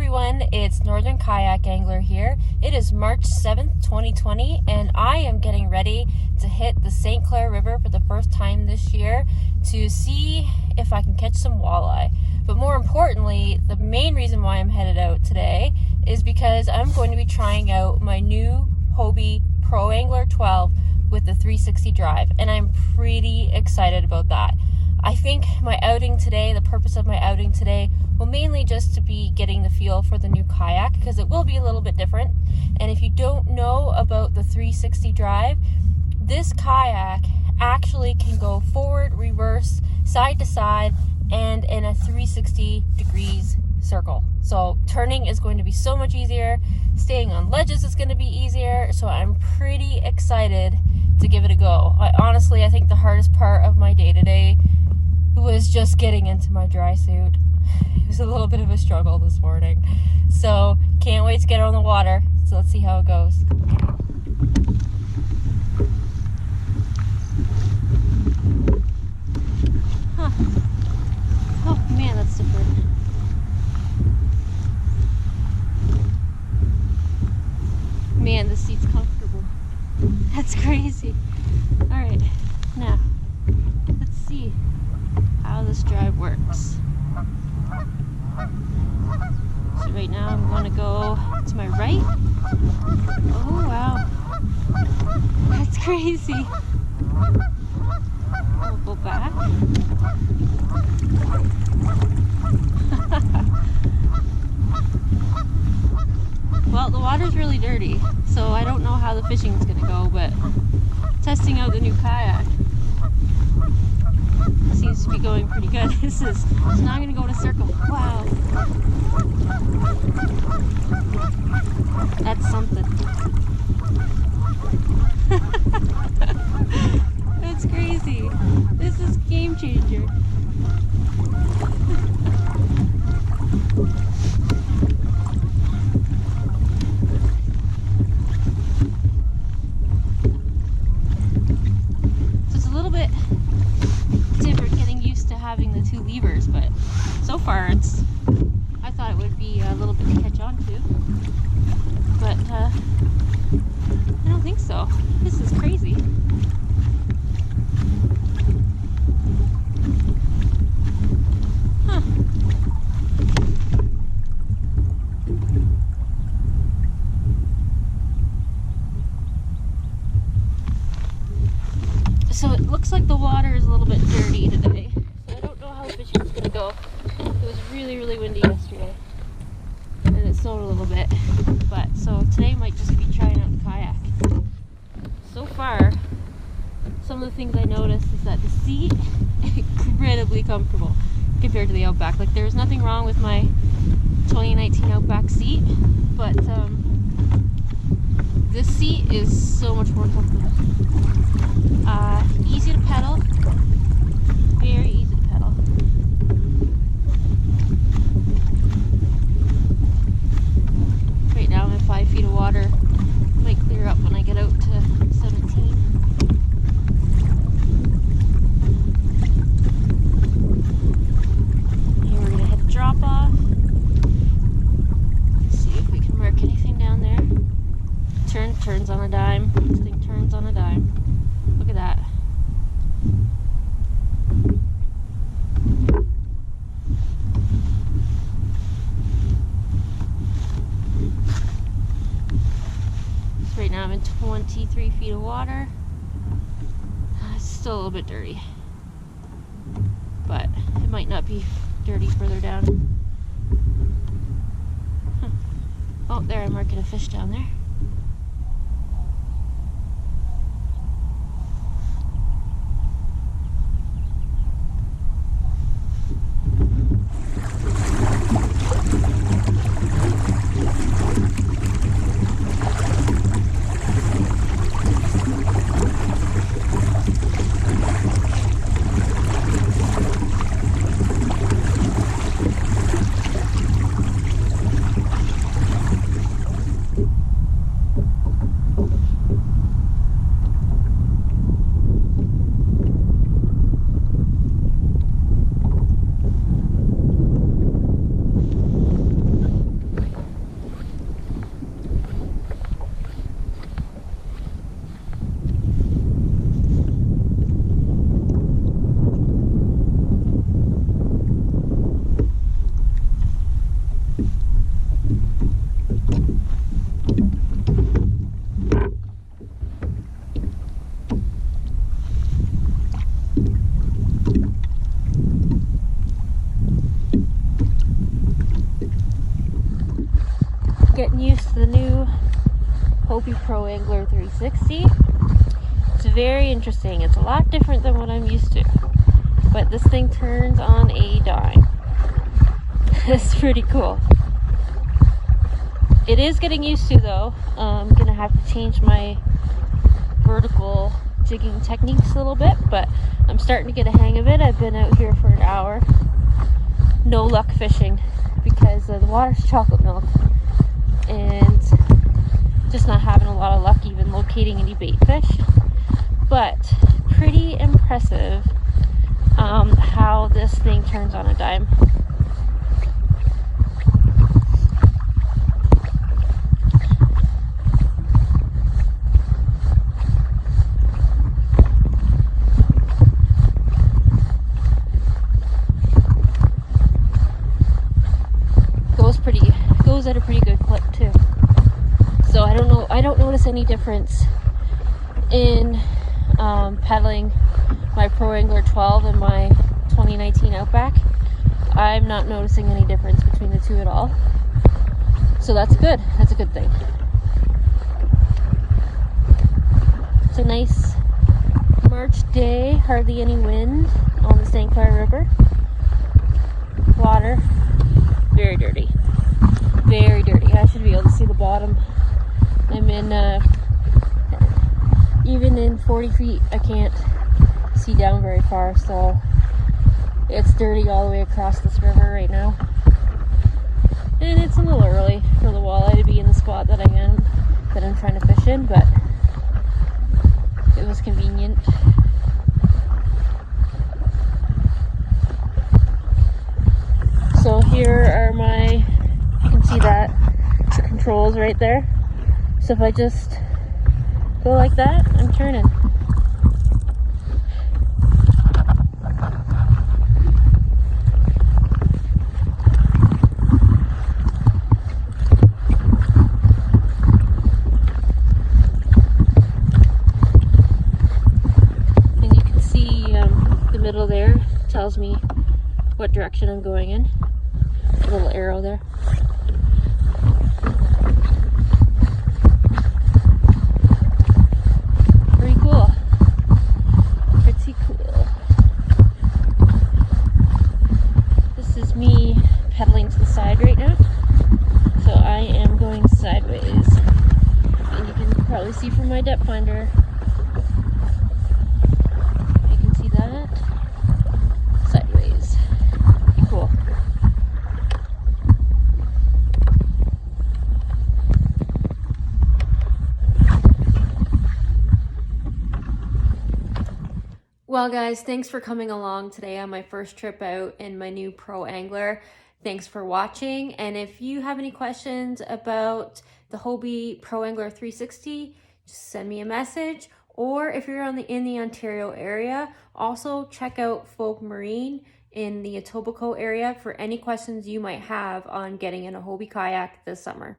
everyone, it's Northern Kayak Angler here. It is March 7th, 2020, and I am getting ready to hit the St. Clair River for the first time this year to see if I can catch some walleye. But more importantly, the main reason why I'm headed out today is because I'm going to be trying out my new Hobie Pro Angler 12 with the 360 drive, and I'm pretty excited about that. I think my outing today, the purpose of my outing today, will mainly just to be getting the feel for the new kayak, because it will be a little bit different. And if you don't know about the 360 drive, this kayak actually can go forward, reverse, side to side, and in a 360 degrees circle. So turning is going to be so much easier. Staying on ledges is going to be easier. So I'm pretty excited to give it a go. I think the hardest part of my day today was just getting into my dry suit. It was a little bit of a struggle this morning. So can't wait to get on the water. So let's see how it goes. Huh. Oh man, that's different. Man, the seat's comfortable. That's crazy. Alright, now let's see how this drive works. So right now I'm going to go to my right. Oh wow, that's crazy. I'll go back. Well, the water's really dirty, so I don't know how the fishing is going to go, but testing out the new kayak seems to be going pretty good. So now I'm going to go in a circle. Wow. That's something. That's crazy. This is game changer. Having the two levers, but so far I thought it would be a little bit to catch on to, but I don't think so. This is crazy. Huh. So it looks like the water is a little bit dirty today. Fishing is gonna go. It was really windy yesterday, and it snowed a little bit. But so today might just be trying out the kayak. So far, some of the things I noticed is that the seat is incredibly comfortable compared to the Outback. Like there's nothing wrong with my 2019 Outback seat, but this seat is so much more comfortable. Easy to pedal, very easy to pedal. Right now I'm in 5 feet of water. Might clear up when I get out to 17. Here we're gonna hit a drop off. See if we can mark anything down there. Turns on a dime. This thing turns on a dime. Look at that. Right now I'm in 23 feet of water. It's still a little bit dirty, but it might not be dirty further down. Huh. Oh, there, I'm marking a fish down there. getting used to the new Hobie Pro Angler 360. It's very interesting. It's a lot different than what I'm used to. But this thing turns on a dime. It's pretty cool. It is getting used to though. I'm gonna have to change my vertical jigging techniques a little bit, but I'm starting to get a hang of it. I've been out here for an hour. No luck fishing because the water's chocolate milk and just not having a lot of luck even locating any bait fish. But pretty impressive how this thing turns on a dime. Goes at a pretty good clip too. So I don't notice any difference in pedaling my Pro Angler 12 and my 2019 Outback. I'm not noticing any difference between the two at all. So that's good. That's a good thing. It's a nice March day, hardly any wind on the St. Clair River. Water, very dirty. Very dirty. I should be able to see the bottom. I'm in, even in 40 feet, I can't see down very far, so it's dirty all the way across this river right now. And it's a little early for the walleye to be in the spot that I'm trying to fish in, but it was convenient. So here are my, you can see that, the controls right there. So if I just go like that, I'm turning. And you can see the middle there tells me what direction I'm going in. A little arrow there. Pretty cool. Pretty cool. This is me pedaling to the side right now. So I am going sideways. And you can probably see from my depth finder. You can see that. Sideways. Pretty cool. Well guys, thanks for coming along today on my first trip out in my new Pro Angler. Thanks for watching, and if you have any questions about the Hobie Pro Angler 360, just send me a message, or if you're in the Ontario area, also check out Folk Marine in the Etobicoke area for any questions you might have on getting in a Hobie kayak this summer.